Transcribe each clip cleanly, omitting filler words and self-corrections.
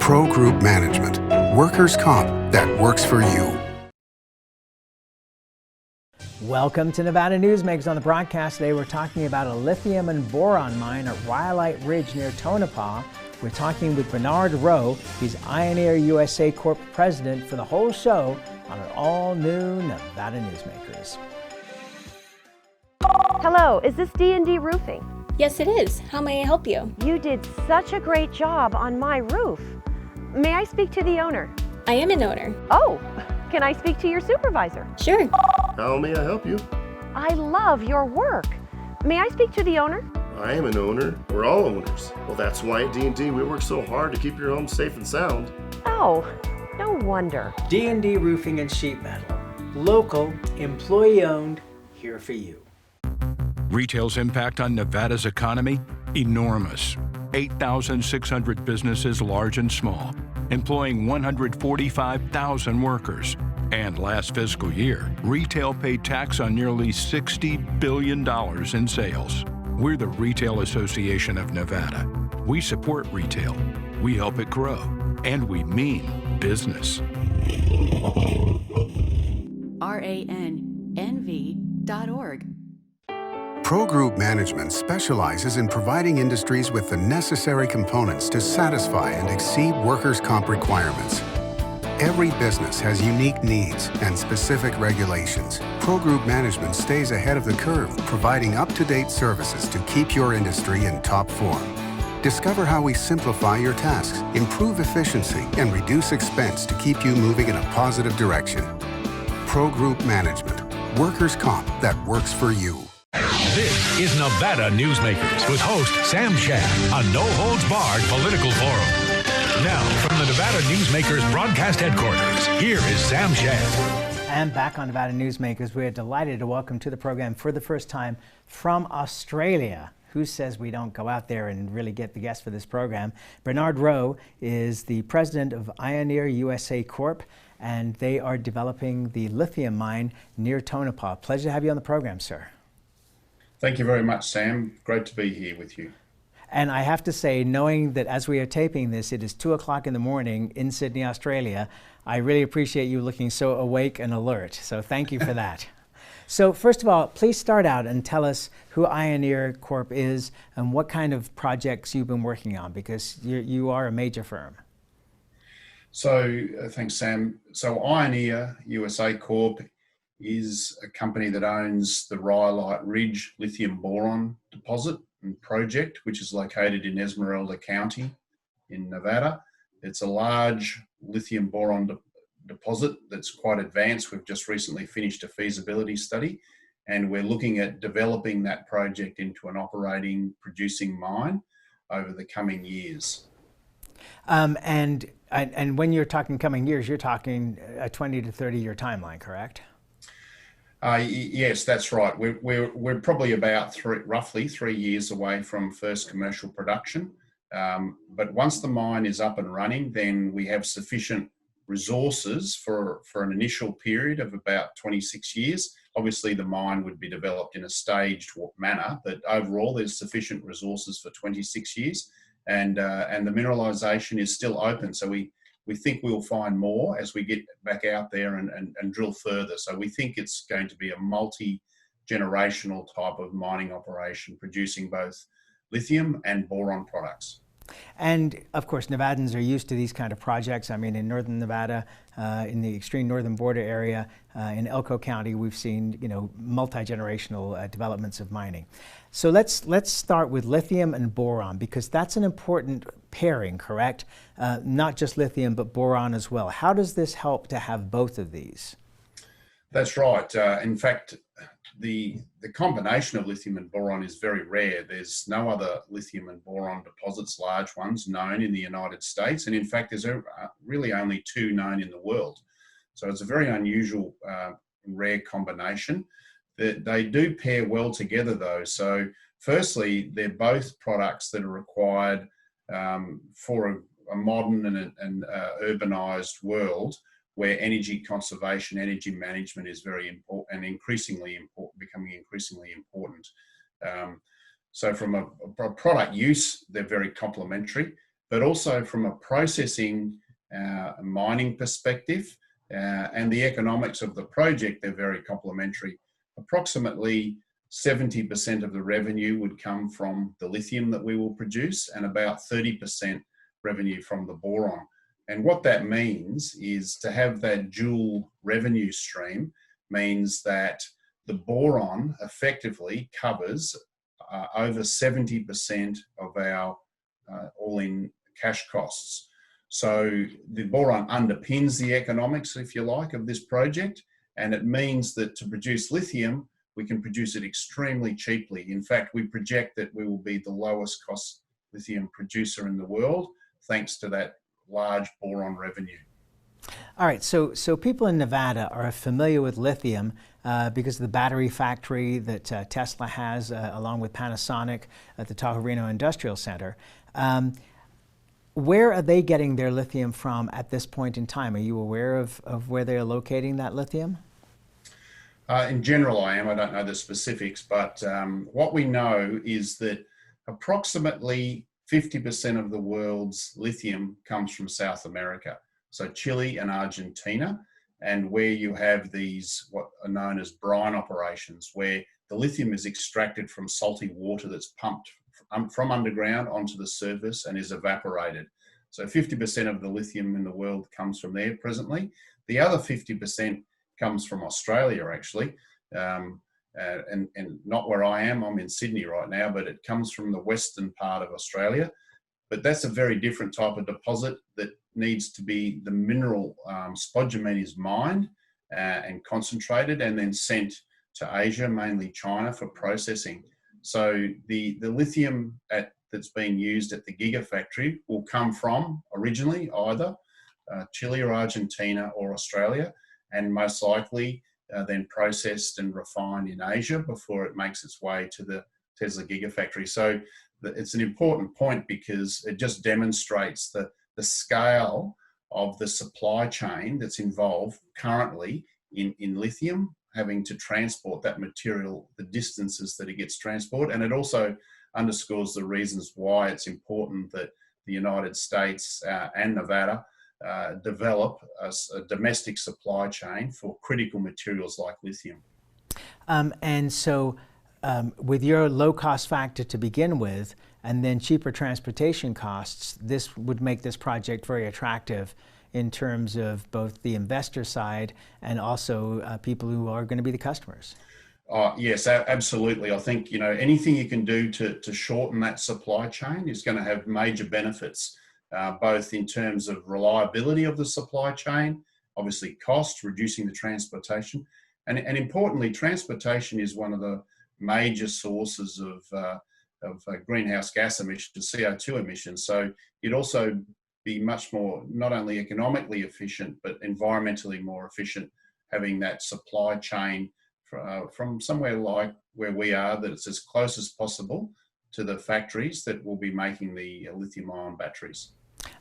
Pro Group Management, workers' comp that works for you. Welcome to Nevada Newsmakers. On the broadcast today, we're talking about a lithium and boron mine at Rhyolite Ridge near Tonopah. We're talking with Bernard Rowe. He's Ioneer USA Corp president for the whole show on an all-new Nevada Newsmakers. Hello, is this D&D Roofing? Yes, it is. How may I help you? You did such a great job on my roof. May I speak to the owner? I am an owner. Oh, can I speak to your supervisor? Sure. How may I help you? I love your work. May I speak to the owner? I am an owner. We're all owners. Well, that's why at D&D we work so hard to keep your home safe and sound. Oh, no wonder. D&D Roofing and Sheet Metal. Local, employee-owned, here for you. Retail's impact on Nevada's economy? Enormous. 8,600 businesses, large and small, employing 145,000 workers. And last fiscal year, retail paid tax on nearly $60 billion in sales. We're the Retail Association of Nevada. We support retail, we help it grow, and we mean business. RANNV.org. Pro Group Management specializes in providing industries with the necessary components to satisfy and exceed workers' comp requirements. Every business has unique needs and specific regulations. Pro Group Management stays ahead of the curve, providing up-to-date services to keep your industry in top form. Discover how we simplify your tasks, improve efficiency, and reduce expense to keep you moving in a positive direction. Pro Group Management, workers' comp that works for you. This is Nevada Newsmakers with host Sam Shad, a no-holds-barred political forum. Now, from the Nevada Newsmakers broadcast headquarters, here is Sam Shad. And back on Nevada Newsmakers, we're delighted to welcome to the program for the first time from Australia. Who says we don't go out there and really get the guests for this program? Bernard Rowe is the president of Ioneer USA Corp, and they are developing the lithium mine near Tonopah. Pleasure to have you on the program, sir. Thank you very much, Sam. Great to be here with you. And I have to say, knowing that as we are taping this, it is 2 o'clock in the morning in Sydney, Australia, I really appreciate you looking so awake and alert. So thank you for that. So first of all, please start out and tell us who Ioneer Corp is and what kind of projects you've been working on, because you are a major firm. So thanks, Sam. So Ioneer USA Corp is a company that owns the Rhyolite Ridge lithium boron deposit and project, which is located in Esmeralda County in Nevada. It's a large lithium boron deposit that's quite advanced. We've just recently finished a feasibility study, and we're looking at developing that project into an operating, producing mine over the coming years. And when you're talking coming years, you're talking a 20 to 30-year timeline, correct? Yes, that's right. We're probably about roughly 3 years away from first commercial production. But once the mine is up and running, then we have sufficient resources for an initial period of about 26 years. Obviously, the mine would be developed in a staged manner, but overall, there's sufficient resources for 26 years, and the mineralisation is still open. So we think we'll find more as we get back out there and drill further. So we think it's going to be a multi-generational type of mining operation, producing both lithium and boron products. And of course, Nevadans are used to these kind of projects. I mean, in northern Nevada, in the extreme northern border area, in Elko County, we've seen multi-generational developments of mining. So let's start with lithium and boron, because that's an important pairing, correct? Not just lithium, but boron as well. How does this help to have both of these? That's right. In fact, the combination of lithium and boron is very rare. There's no other lithium and boron deposits, large ones, known in the United States. And in fact, there's really only 2 known in the world. So it's a very unusual, rare combination. They do pair well together, though. So firstly, they're both products that are required for a modern and urbanized world, where energy conservation, energy management is very important and becoming increasingly important. So from a product use, they're very complementary. but also from a processing mining perspective and the economics of the project, they're very complementary. Approximately 70% of the revenue would come from the lithium that we will produce and about 30% revenue from the boron. And what that means is to have that dual revenue stream means that the boron effectively covers over 70% of our all-in cash costs. So the boron underpins the economics, if you like, of this project, and it means that to produce lithium, we can produce it extremely cheaply. In fact, we project that we will be the lowest cost lithium producer in the world, thanks to that large boron revenue. All right, so people in Nevada are familiar with lithium because of the battery factory that Tesla has, along with Panasonic at the Tahoe Reno Industrial Center. Where are they getting their lithium from at this point in time? Are you aware of where they're locating that lithium? In general, I am. I don't know the specifics, but what we know is that approximately 50% of the world's lithium comes from South America. So Chile and Argentina, and where you have these what are known as brine operations, where the lithium is extracted from salty water that's pumped from underground onto the surface and is evaporated. So 50% of the lithium in the world comes from there presently. The other 50% comes from Australia, actually, and not where I am. I'm in Sydney right now, but it comes from the western part of Australia. But that's a very different type of deposit that needs to be, the mineral spodumene is mined and concentrated and then sent to Asia, mainly China, for processing. So the lithium that's being used at the Gigafactory will come from originally either Chile or Argentina or Australia, and most likely then processed and refined in Asia before it makes its way to the Tesla Gigafactory. So it's an important point because it just demonstrates the scale of the supply chain that's involved currently in lithium, having to transport that material, the distances that it gets transported. And it also underscores the reasons why it's important that the United States and Nevada develop a domestic supply chain for critical materials like lithium. And so with your low cost factor to begin with, and then cheaper transportation costs, this would make this project very attractive in terms of both the investor side and also people who are going to be the customers. Yes, absolutely. I think, anything you can do to shorten that supply chain is going to have major benefits, both in terms of reliability of the supply chain, obviously cost, reducing the transportation, and importantly, transportation is one of the major sources of greenhouse gas emissions, CO2 emissions. So it'd also be much more, not only economically efficient, but environmentally more efficient, having that supply chain from somewhere like where we are, that it's as close as possible to the factories that will be making the lithium-ion batteries.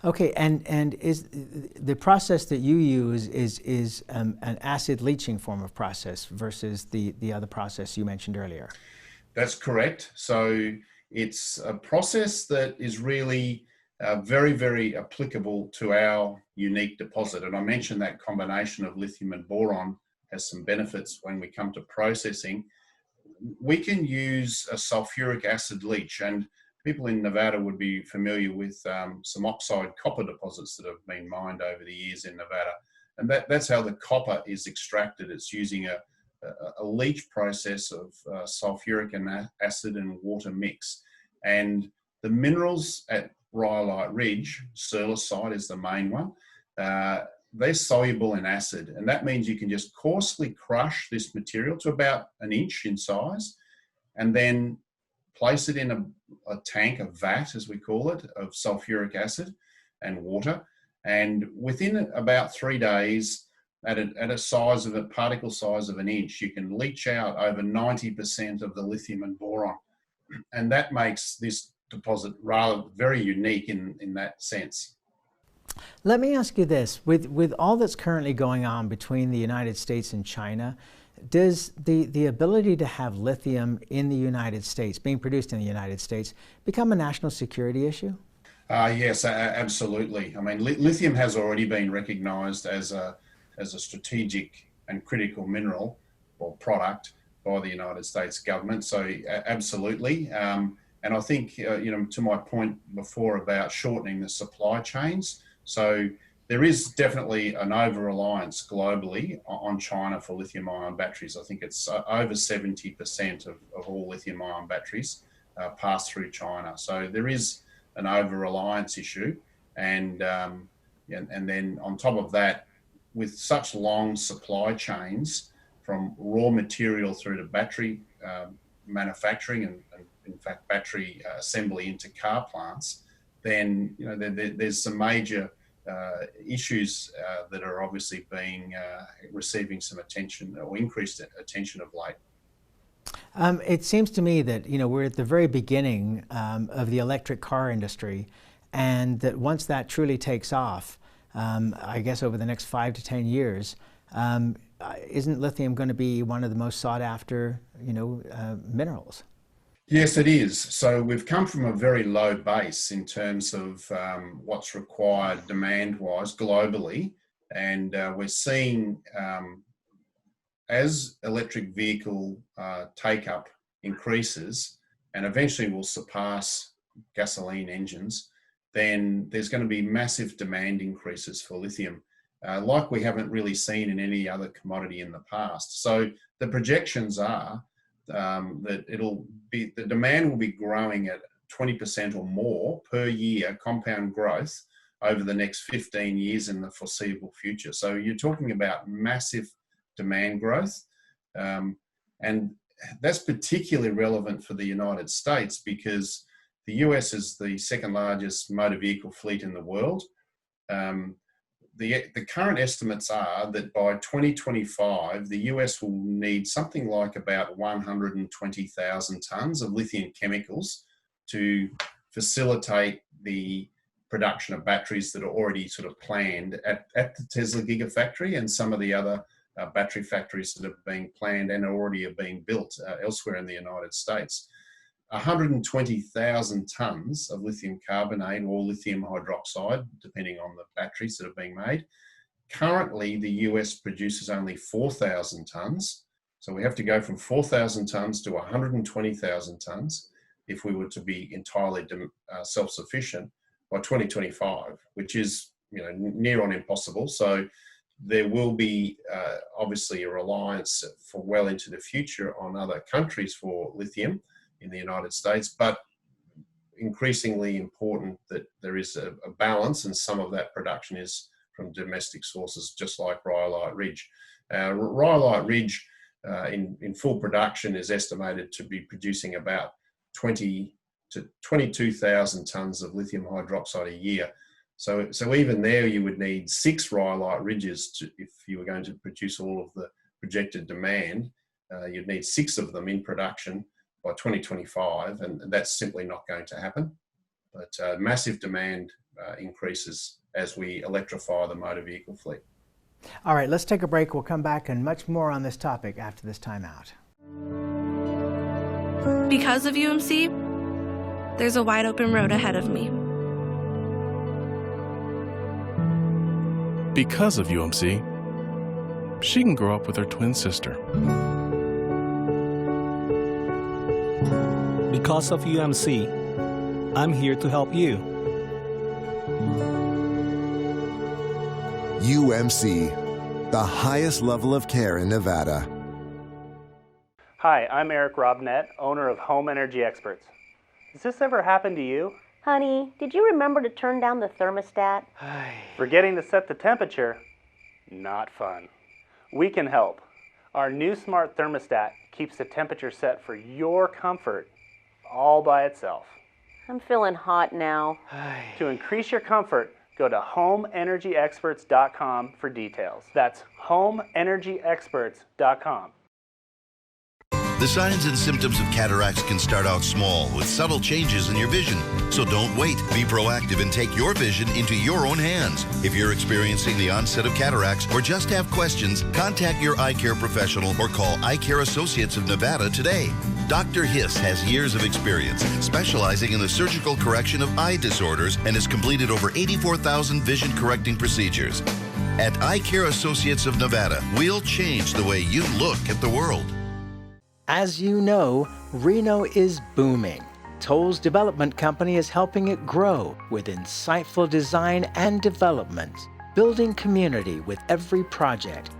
Okay, and is the process that you use is an acid leaching form of process versus the other process you mentioned earlier? That's correct. So it's a process that is really very, very applicable to our unique deposit. And I mentioned that combination of lithium and boron has some benefits when we come to processing. We can use a sulfuric acid leach, and people in Nevada would be familiar with some oxide copper deposits that have been mined over the years in Nevada. And that's how the copper is extracted. It's using a leach process of sulfuric acid and water mix. And the minerals at Rhyolite Ridge, cerlicite is the main one, they're soluble in acid. And that means you can just coarsely crush this material to about an inch in size and then place it in a tank, a vat as we call it, of sulfuric acid and water. And within about 3 days, at a size of a particle size of an inch, you can leach out over 90% of the lithium and boron. And that makes this deposit rather very unique in that sense. Let me ask you this, with all that's currently going on between the United States and China, does the ability to have lithium in the United States, being produced in the United States, become a national security issue? Yes, absolutely. I mean, lithium has already been recognised as a strategic and critical mineral or product by the United States government. So absolutely. And I think, to my point before about shortening the supply chains, so there is definitely an over-reliance globally on China for lithium-ion batteries. I think it's over 70% of all lithium-ion batteries pass through China. So there is an over-reliance issue. And then on top of that, with such long supply chains from raw material through to battery manufacturing and in fact battery assembly into car plants, then there's some major issues that are obviously receiving some attention or increased attention of late. It seems to me that we're at the very beginning of the electric car industry, and that once that truly takes off, I guess over the next 5 to 10 years, isn't lithium going to be one of the most sought after minerals? Yes, it is. So we've come from a very low base in terms of what's required demand-wise globally, and we're seeing as electric vehicle take-up increases and eventually will surpass gasoline engines, then there's going to be massive demand increases for lithium, like we haven't really seen in any other commodity in the past. So the projections are that the demand will be growing at 20% or more per year compound growth over the next 15 years in the foreseeable future. So you're talking about massive demand growth. And that's particularly relevant for the United States because the US is the second largest motor vehicle fleet in the world. The current estimates are that by 2025, the US will need something like about 120,000 tonnes of lithium chemicals to facilitate the production of batteries that are already sort of planned at the Tesla Gigafactory and some of the other battery factories that are being planned and already are being built elsewhere in the United States. 120,000 tonnes of lithium carbonate or lithium hydroxide, depending on the batteries that are being made. Currently, the US produces only 4,000 tonnes. So we have to go from 4,000 tonnes to 120,000 tonnes if we were to be entirely self-sufficient by 2025, which is near on impossible. So there will be obviously a reliance for well into the future on other countries for lithium in the United States, but increasingly important that there is a balance, and some of that production is from domestic sources, just like Rhyolite Ridge. Rhyolite Ridge in full production is estimated to be producing about 20 to 22,000 tonnes of lithium hydroxide a year. So even there you would need 6 Rhyolite Ridges if you were going to produce all of the projected demand. You'd need 6 of them in production by 2025, and that's simply not going to happen. But massive demand increases as we electrify the motor vehicle fleet. All right, let's take a break. We'll come back and much more on this topic after this time out. Because of UMC, there's a wide open road ahead of me. Because of UMC, she can grow up with her twin sister. Because of UMC, I'm here to help you. UMC, the highest level of care in Nevada. Hi, I'm Eric Robnett, owner of Home Energy Experts. Has this ever happened to you? Honey, did you remember to turn down the thermostat? Forgetting to set the temperature? Not fun. We can help. Our new smart thermostat keeps the temperature set for your comfort all by itself. I'm feeling hot now. To increase your comfort, go to homeenergyexperts.com for details. That's homeenergyexperts.com. The signs and symptoms of cataracts can start out small with subtle changes in your vision. So don't wait. Be proactive and take your vision into your own hands. If you're experiencing the onset of cataracts or just have questions, contact your eye care professional or call Eye Care Associates of Nevada today. Dr. Hiss has years of experience specializing in the surgical correction of eye disorders and has completed over 84,000 vision correcting procedures. At Eye Care Associates of Nevada, we'll change the way you look at the world. As you know, Reno is booming. Toll's development company is helping it grow with insightful design and development, building community with every project,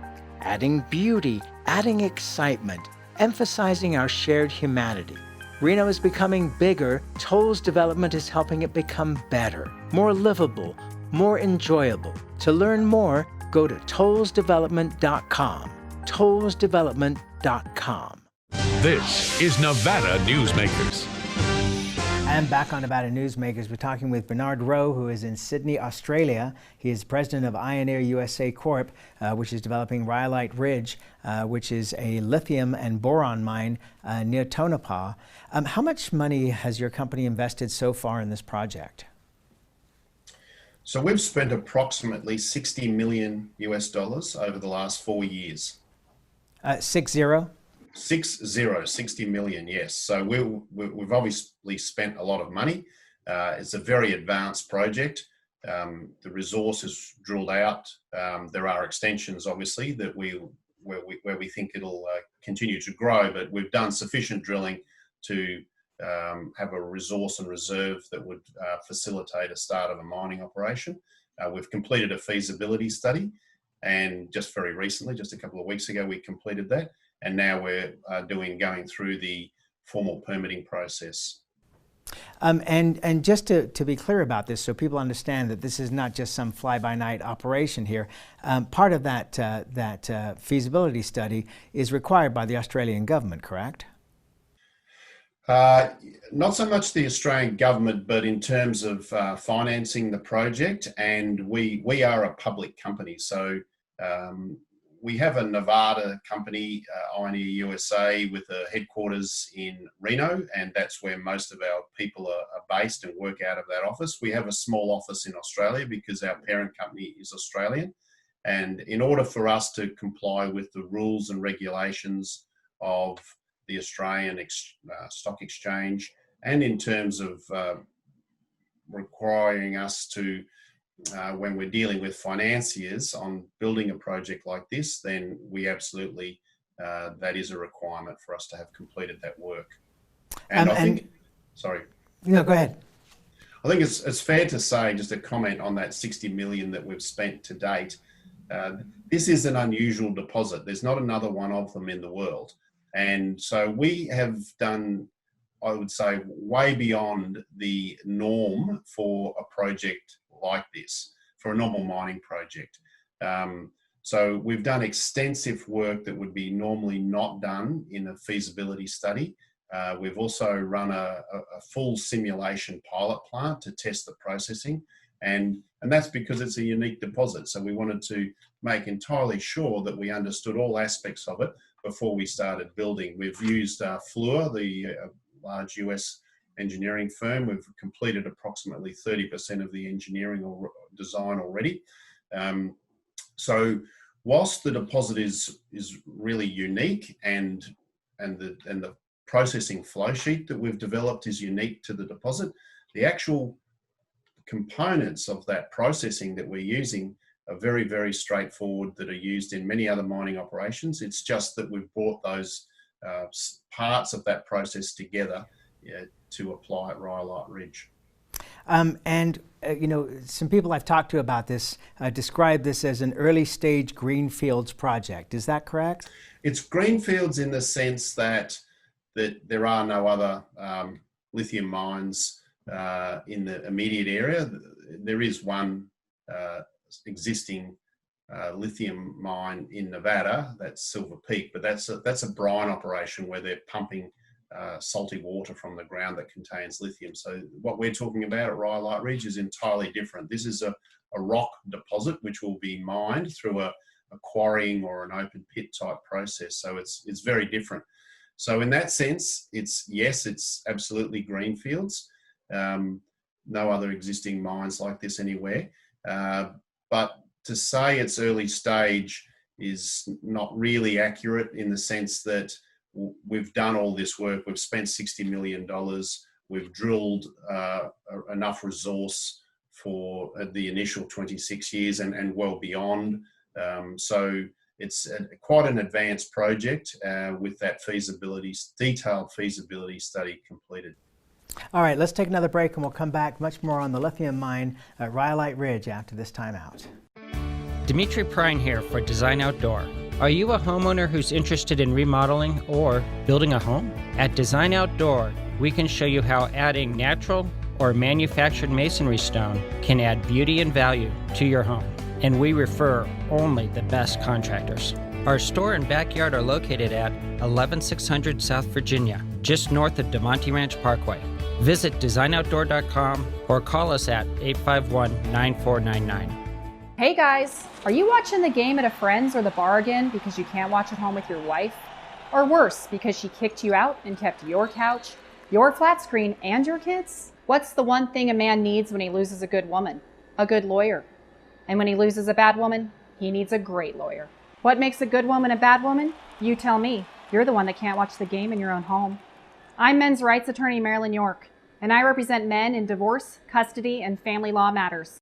adding beauty, adding excitement, emphasizing our shared humanity. Reno is becoming bigger. Toll's development is helping it become better, more livable, more enjoyable. To learn more, go to tollsdevelopment.com. tollsdevelopment.com. This is Nevada Newsmakers. And back on Nevada Newsmakers, we're talking with Bernard Rowe, who is in Sydney, Australia. He is president of Ioneer USA Corp, which is developing Rhyolite Ridge, which is a lithium and boron mine near Tonopah. How much money has your company invested so far in this project? So we've spent approximately $60 million over the last 4 years. 60? 60 million, yes. So we've obviously spent a lot of money. It's a very advanced project. The resource is drilled out. There are extensions, obviously, that where we think it'll continue to grow, but we've done sufficient drilling to have a resource and reserve that would facilitate a start of a mining operation. We've completed a feasibility study, and just very recently, just a couple of weeks ago, we completed that. And now we're going through the formal permitting process. And just to be clear about this, so people understand that this is not just some fly-by-night operation here. Part of that feasibility study is required by the Australian government, correct? Not so much the Australian government, but in terms of financing the project. And we are a public company, so we have a Nevada company, Ioneer USA, with a headquarters in Reno, and that's where most of our people are based and work out of that office. We have a small office in Australia because our parent company is Australian. And in order for us to comply with the rules and regulations of the Australian Stock Exchange, and in terms of requiring us to when we're dealing with financiers on building a project like this, then we absolutely, that is a requirement for us to have completed that work. And I think, sorry. No, go ahead. I think it's fair to say, just a comment on that 60 million that we've spent to date. This is an unusual deposit. There's not another one of them in the world. And so we have done, I would say, way beyond the norm for a project like this, for a normal mining project. So we've done extensive work that would be normally not done in a feasibility study. We've also run a full simulation pilot plant to test the processing, and that's because it's a unique deposit. So we wanted to make entirely sure that we understood all aspects of it before we started building. We've used Fluor, the large US engineering firm. We've completed approximately 30% of the engineering or design already. So whilst the deposit is really unique, and the processing flow sheet that we've developed is unique to the deposit, the actual components of that processing that we're using are very, very straightforward, that are used in many other mining operations. It's just that we've brought those parts of that process together to apply at Rhyolite Ridge. You know, some people I've talked to about this describe this as an early stage greenfields project. Is that correct? It's greenfields in the sense that there are no other lithium mines in the immediate area. There is one existing lithium mine in Nevada, that's Silver Peak, but that's a brine operation where they're pumping salty water from the ground that contains lithium. So what we're talking about at Rhyolite Ridge is entirely different. This is a rock deposit which will be mined through a quarrying or an open pit type process. So it's very different. So in that sense, it's absolutely greenfields. No other existing mines like this anywhere. But to say it's early stage is not really accurate, in the sense that we've done all this work. We've spent $60 million. We've drilled enough resource for the initial 26 years and well beyond. So it's quite an advanced project with that detailed feasibility study completed. All right, let's take another break and we'll come back much more on the lithium mine at Rhyolite Ridge after this timeout. Dimitri Prine here for Design Outdoor. Are you a homeowner who's interested in remodeling or building a home? At Design Outdoor, we can show you how adding natural or manufactured masonry stone can add beauty and value to your home. And we refer only the best contractors. Our store and backyard are located at 11600 South Virginia, just north of DeMonte Ranch Parkway. Visit designoutdoor.com or call us at 851-9499. Hey guys, are you watching the game at a friend's or the bar again because you can't watch at home with your wife? Or worse, because she kicked you out and kept your couch, your flat screen, and your kids? What's the one thing a man needs when he loses a good woman? A good lawyer. And when he loses a bad woman, he needs a great lawyer. What makes a good woman a bad woman? You tell me. You're the one that can't watch the game in your own home. I'm men's rights attorney Marilyn York, and I represent men in divorce, custody, and family law matters.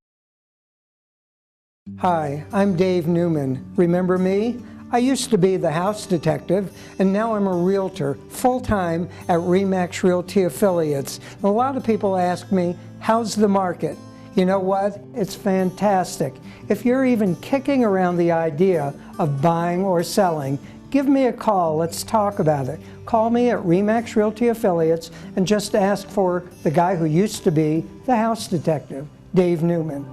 Hi, I'm Dave Newman. Remember me? I used to be the house detective, and now I'm a realtor full-time at RE/MAX Realty Affiliates. A lot of people ask me, how's the market? You know what? It's fantastic. If you're even kicking around the idea of buying or selling, give me a call. Let's talk about it. Call me at RE/MAX Realty Affiliates and just ask for the guy who used to be the house detective, Dave Newman.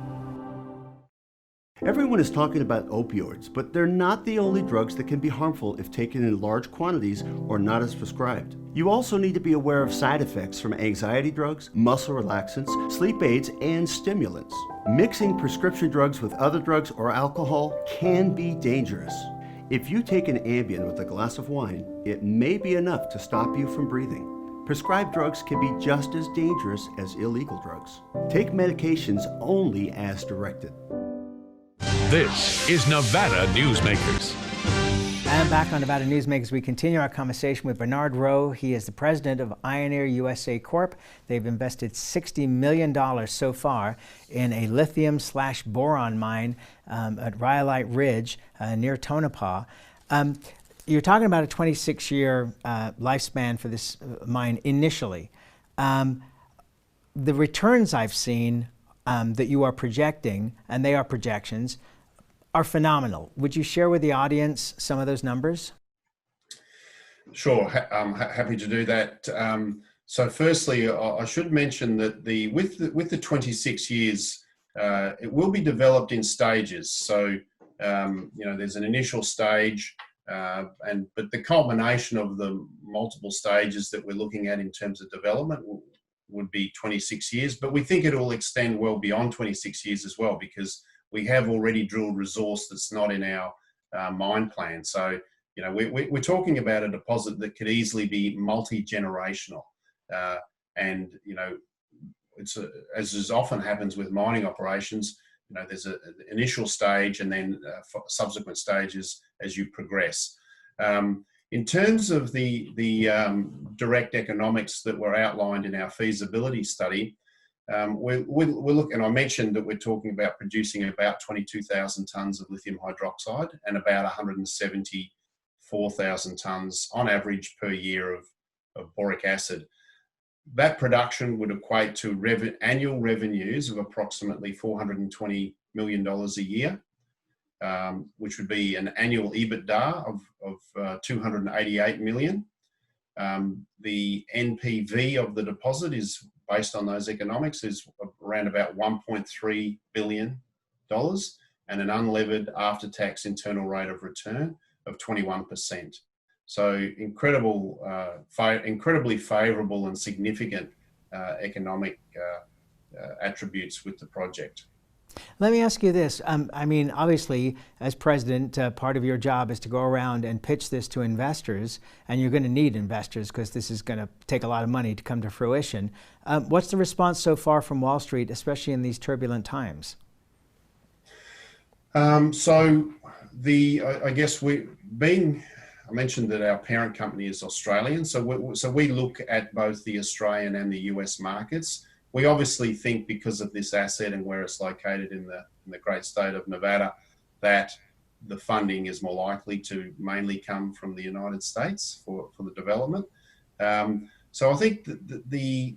Everyone is talking about opioids, but they're not the only drugs that can be harmful if taken in large quantities or not as prescribed. You also need to be aware of side effects from anxiety drugs, muscle relaxants, sleep aids, and stimulants. Mixing prescription drugs with other drugs or alcohol can be dangerous. If you take an Ambien with a glass of wine, it may be enough to stop you from breathing. Prescribed drugs can be just as dangerous as illegal drugs. Take medications only as directed. This is Nevada Newsmakers. And back on Nevada Newsmakers, we continue our conversation with Bernard Rowe. He is the president of Ioneer USA Corp. They've invested $60 million so far in a lithium/boron mine at Rhyolite Ridge near Tonopah. You're talking about a 26-year lifespan for this mine initially. The returns I've seen that you are projecting, and they are projections, are phenomenal. Would you share with the audience some of those numbers? Sure, I'm happy to do that. So firstly, I should mention that with the 26 years, it will be developed in stages. So, there's an initial stage, but the culmination of the multiple stages that we're looking at in terms of development would be 26 years, but we think it will extend well beyond 26 years as well, because we have already drilled resource that's not in our mine plan. So, we're talking about a deposit that could easily be multi-generational. And, as often happens with mining operations, there's an initial stage and then subsequent stages as you progress. In terms of the direct economics that were outlined in our feasibility study, we're looking, and I mentioned that we're talking about producing about 22,000 tonnes of lithium hydroxide and about 174,000 tonnes on average per year of boric acid. That production would equate to annual revenues of approximately $420 million a year, which would be an annual EBITDA of $288 million. The NPV of the deposit is, based on those economics, is around about $1.3 billion and an unlevered after-tax internal rate of return of 21%. So incredibly favourable and significant economic attributes with the project. Let me ask you this. Obviously, as president, part of your job is to go around and pitch this to investors, and you're going to need investors because this is going to take a lot of money to come to fruition. What's the response so far from Wall Street, especially in these turbulent times? mentioned that our parent company is Australian, so we look at both the Australian and the US markets. We obviously think, because of this asset and where it's located in the great state of Nevada, that the funding is more likely to mainly come from the United States for the development. So I think that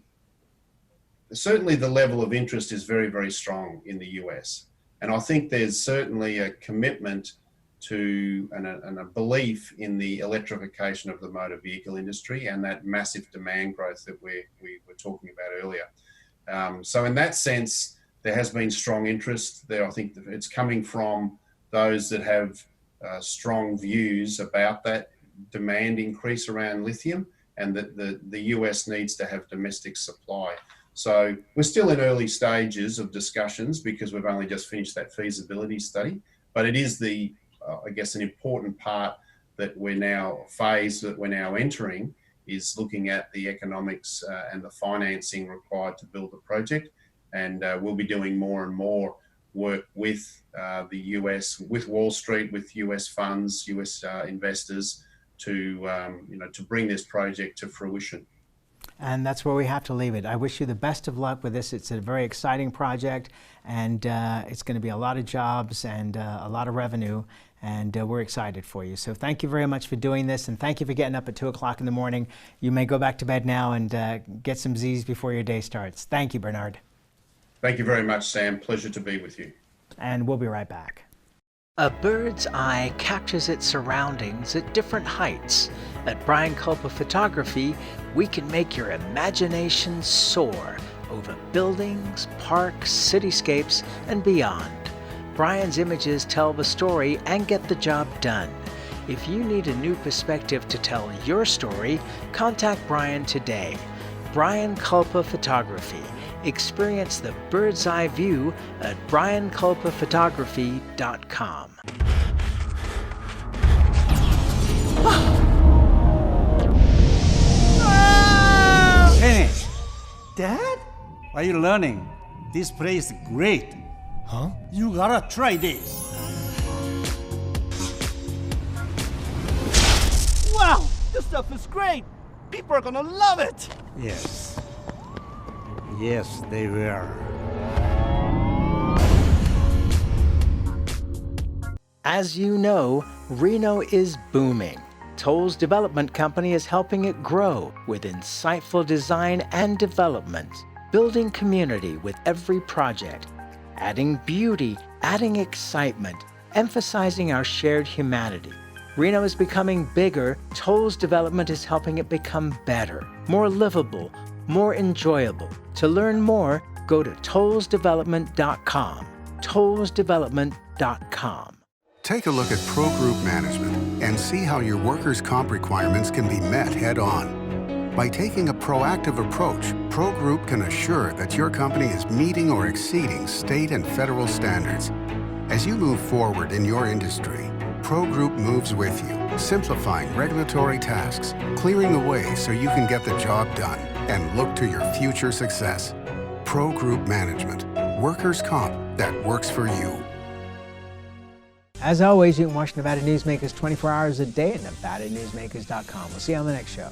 certainly the level of interest is very, very strong in the US. And I think there's certainly a commitment to and a belief in the electrification of the motor vehicle industry and that massive demand growth that we were talking about earlier. So in that sense, there has been strong interest there. I think it's coming from those that have strong views about that demand increase around lithium, and that the US needs to have domestic supply. So we're still in early stages of discussions because we've only just finished that feasibility study, but it is I guess an important part that we're now entering, is looking at the economics and the financing required to build the project. And we'll be doing more and more work with the US, with Wall Street, with US funds, US investors to bring this project to fruition. And that's where we have to leave it. I wish you the best of luck with this. It's a very exciting project, and it's going to be a lot of jobs and a lot of revenue, and we're excited for you. So thank you very much for doing this, and thank you for getting up at 2 o'clock in the morning. You may go back to bed now and get some Z's before your day starts. Thank you, Bernard. Thank you very much, Sam. Pleasure to be with you. And we'll be right back. A bird's eye captures its surroundings at different heights. At Brian Culpa Photography, we can make your imagination soar over buildings, parks, cityscapes, and beyond. Brian's images tell the story and get the job done. If you need a new perspective to tell your story, contact Brian today. Brian Culpa Photography. Experience the bird's eye view at brianculpaphotography.com. Hey, Dad? What are you learning? This place is great. Huh? You gotta try this. Wow, this stuff is great. People are gonna love it. Yes. Yes, they will. As you know, Reno is booming. Toll's development company is helping it grow with insightful design and development, building community with every project, adding beauty, adding excitement, emphasizing our shared humanity. Reno is becoming bigger. Toll's development is helping it become better, more livable, more enjoyable. To learn more, go to tollsdevelopment.com. tollsdevelopment.com. Take a look at Pro Group Management and see how your workers' comp requirements can be met head-on. By taking a proactive approach, Pro Group can assure that your company is meeting or exceeding state and federal standards. As you move forward in your industry, Pro Group moves with you, simplifying regulatory tasks, clearing the way so you can get the job done and look to your future success. Pro Group Management, workers' comp that works for you. As always, you can watch Nevada Newsmakers 24 hours a day at NevadaNewsmakers.com. We'll see you on the next show.